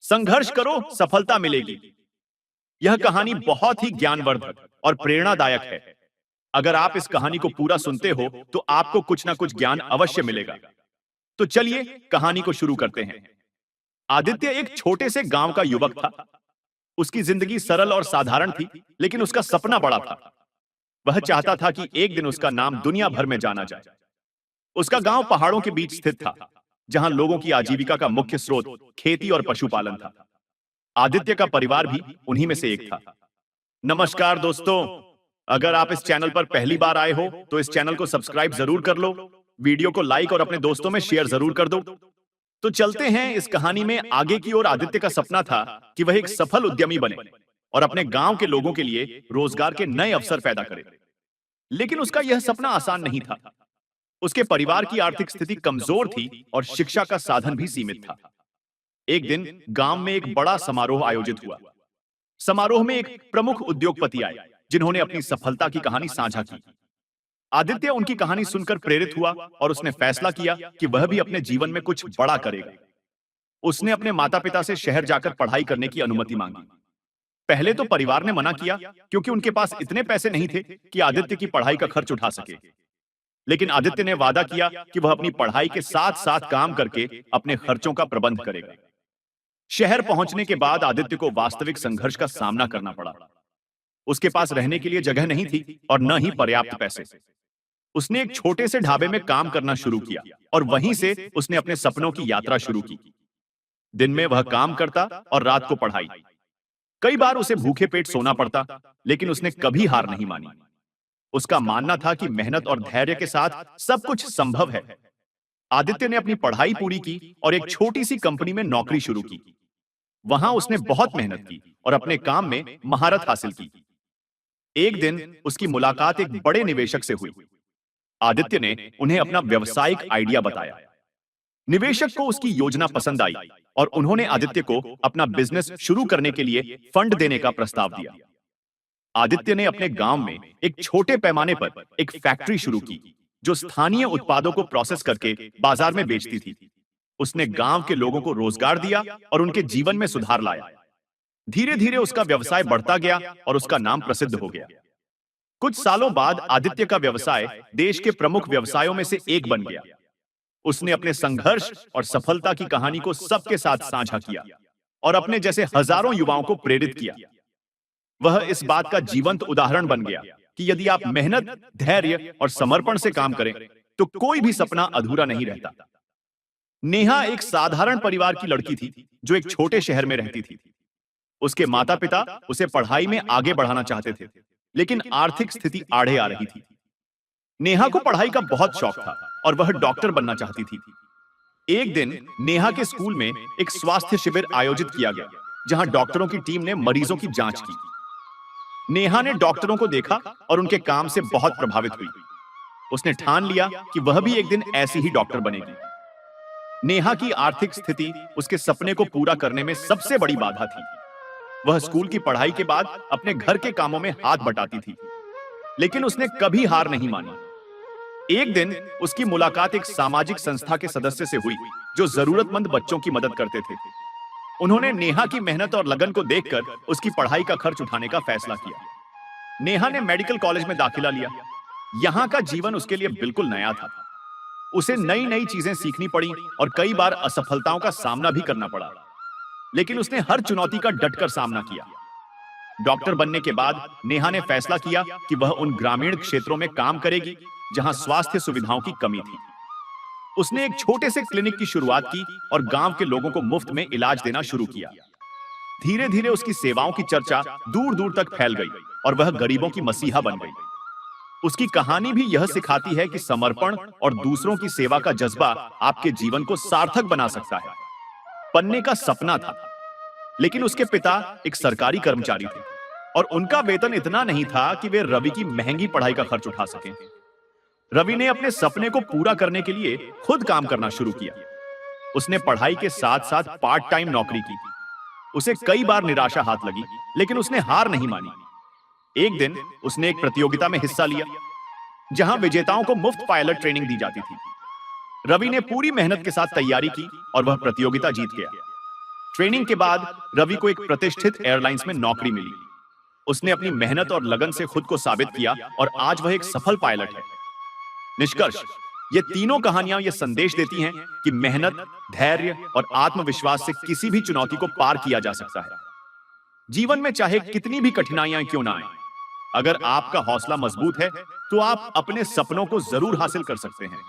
संघर्ष करो, सफलता मिलेगी। यह कहानी बहुत ही ज्ञानवर्धक और प्रेरणादायक है। अगर आप इस कहानी को पूरा सुनते हो तो आपको कुछ ना कुछ ज्ञान अवश्य मिलेगा। तो चलिए कहानी को शुरू करते हैं। आदित्य एक छोटे से गांव का युवक था। उसकी जिंदगी सरल और साधारण थी, लेकिन उसका सपना बड़ा था। वह चाहता था कि एक दिन उसका नाम दुनिया भर में जाना जाए। उसका गांव पहाड़ों के बीच स्थित था, जहां लोगों की आजीविका का मुख्य स्रोत खेती और पशुपालन था। आदित्य का परिवार भी उन्हीं में से एक था। नमस्कार दोस्तों, अगर आप इस चैनल पर पहली बार आए हो तो इस चैनल को सब्सक्राइब जरूर कर लो, वीडियो को लाइक और अपने दोस्तों में शेयर जरूर कर दो। तो चलते हैं इस कहानी में आगे की ओर। आदित्य का सपना था कि वह एक सफल उद्यमी बने और अपने गांव के लोगों के लिए रोजगार के नए अवसर पैदा करे। लेकिन उसका यह सपना आसान नहीं था। उसके परिवार की आर्थिक स्थिति कमजोर थी और शिक्षा का साधन भी सीमित था। एक दिन गांव में एक बड़ा समारोह आयोजित हुआ। समारोह में एक प्रमुख उद्योगपति आए, जिन्होंने अपनी सफलता की कहानी साझा की। आदित्य उनकी कहानी सुनकर प्रेरित हुआ और उसने फैसला किया कि वह भी अपने जीवन में कुछ बड़ा करेगा। उसने अपने माता पिता से शहर जाकर पढ़ाई करने की अनुमति मांगी। पहले तो परिवार ने मना किया, क्योंकि उनके पास इतने पैसे नहीं थे कि आदित्य की पढ़ाई का खर्च उठा सके। लेकिन आदित्य ने वादा किया कि वह अपनी पढ़ाई के साथ साथ काम करके अपने खर्चों का प्रबंध करेगा। शहर पहुंचने के बाद आदित्य को वास्तविक संघर्ष का सामना करना पड़ा। उसके पास रहने के लिए जगह नहीं थी और न ही पर्याप्त पैसे। उसने एक छोटे से ढाबे में काम करना शुरू किया और वहीं से उसने अपने सपनों की यात्रा शुरू की। दिन में वह काम करता और रात को पढ़ाई। कई बार उसे भूखे पेट सोना पड़ता, लेकिन उसने कभी हार नहीं मानी। उसका मानना था कि मेहनत और धैर्य के साथ सब कुछ संभव है। आदित्य ने अपनी पढ़ाई पूरी की और एक छोटी सी कंपनी में नौकरी शुरू की। वहां उसने बहुत मेहनत की और अपने काम में महारत हासिल की। एक दिन उसकी मुलाकात एक बड़े निवेशक से हुई। आदित्य ने उन्हें अपना व्यावसायिक आइडिया बताया। निवेशक को उसकी योजना पसंद आई और उन्होंने आदित्य को अपना बिजनेस शुरू करने के लिए फंड देने का प्रस्ताव दिया। आदित्य ने अपने गांव में एक छोटे पैमाने पर एक फैक्ट्री शुरू की, जो स्थानीय उत्पादों को प्रोसेस करके बाजार में बेचती थी। उसने गांव के लोगों को रोजगार दिया और उनके जीवन में सुधार लाया। धीरे धीरे उसका व्यवसाय बढ़ता गया और उसका नाम प्रसिद्ध हो गया। कुछ सालों बाद आदित्य का व्यवसाय देश के प्रमुख व्यवसायों में से एक बन गया। उसने अपने संघर्ष और सफलता की कहानी को सबके साथ साझा किया और अपने जैसे हजारों युवाओं को प्रेरित किया। वह इस बात का जीवंत उदाहरण बन गया कि यदि आप मेहनत, धैर्य और समर्पण से काम करें तो कोई भी सपना अधूरा नहीं रहता। नेहा एक साधारण परिवार की लड़की थी, जो एक छोटे शहर में रहती थी। उसके माता पिता उसे पढ़ाई में आगे बढ़ाना चाहते थे, लेकिन आर्थिक स्थिति आड़े आ रही थी। नेहा को पढ़ाई का बहुत शौक था और वह डॉक्टर बनना चाहती थी। एक दिन नेहा के स्कूल में एक स्वास्थ्य शिविर आयोजित किया गया, जहां डॉक्टरों की टीम ने मरीजों की जांच की। नेहा ने डॉक्टरों को देखा और उनके काम से बहुत प्रभावित हुई। उसने ठान लिया कि वह भी एक दिन ऐसी ही डॉक्टर बनेगी। नेहा की आर्थिक स्थिति उसके सपने को पूरा करने में सबसे बड़ी बाधा थी। वह स्कूल की पढ़ाई के बाद अपने घर के कामों में हाथ बटाती थी, लेकिन उसने कभी हार नहीं मानी। एक दिन उसकी मुलाकात एक सामाजिक संस्था के सदस्य से हुई, जो जरूरतमंद बच्चों की मदद करते थे। उन्होंने नेहा की मेहनत और लगन को देखकर उसकी पढ़ाई का खर्च उठाने का फैसला किया। नेहा ने मेडिकल कॉलेज में दाखिला लिया। यहां का जीवन उसके लिए बिल्कुल नया था। उसे नई नई चीजें सीखनी पड़ी और कई बार असफलताओं का सामना भी करना पड़ा, लेकिन उसने हर चुनौती का डटकर सामना किया। डॉक्टर बनने के बाद नेहा ने फैसला किया कि वह उन ग्रामीण क्षेत्रों में काम करेगी जहां स्वास्थ्य सुविधाओं की कमी थी। उसने एक छोटे से क्लिनिक की शुरुआत की और गांव के लोगों को मुफ्त में इलाज देना शुरू किया। धीरे धीरे उसकी सेवाओं की चर्चा दूर दूर तक फैल गई और वह गरीबों की मसीहा बन गई। उसकी कहानी भी यह सिखाती है कि समर्पण और दूसरों की सेवा का जज्बा आपके जीवन को सार्थक बना सकता है। बनने का सपना था, लेकिन उसके पिता एक सरकारी कर्मचारी थे और उनका वेतन इतना नहीं था कि वे रवि की महंगी पढ़ाई का खर्च उठा सकें। रवि ने अपने सपने को पूरा करने के लिए खुद काम करना शुरू किया। उसने पढ़ाई के साथ साथ पार्ट टाइम नौकरी की। उसे कई बार निराशा हाथ लगी, लेकिन उसने हार नहीं मानी। एक दिन उसने एक प्रतियोगिता में हिस्सा लिया, जहां विजेताओं को मुफ्त पायलट ट्रेनिंग दी जाती थी। रवि ने पूरी मेहनत के साथ तैयारी की और वह प्रतियोगिता जीत गया। ट्रेनिंग के बाद रवि को एक प्रतिष्ठित एयरलाइंस में नौकरी मिली। उसने अपनी मेहनत और लगन से खुद को साबित किया और आज वह एक सफल पायलट है। निष्कर्ष, ये तीनों कहानियां ये संदेश देती हैं कि मेहनत, धैर्य और आत्मविश्वास से किसी भी चुनौती को पार किया जा सकता है। जीवन में चाहे कितनी भी कठिनाइयां क्यों ना आए, अगर आपका हौसला मजबूत है तो आप अपने सपनों को जरूर हासिल कर सकते हैं।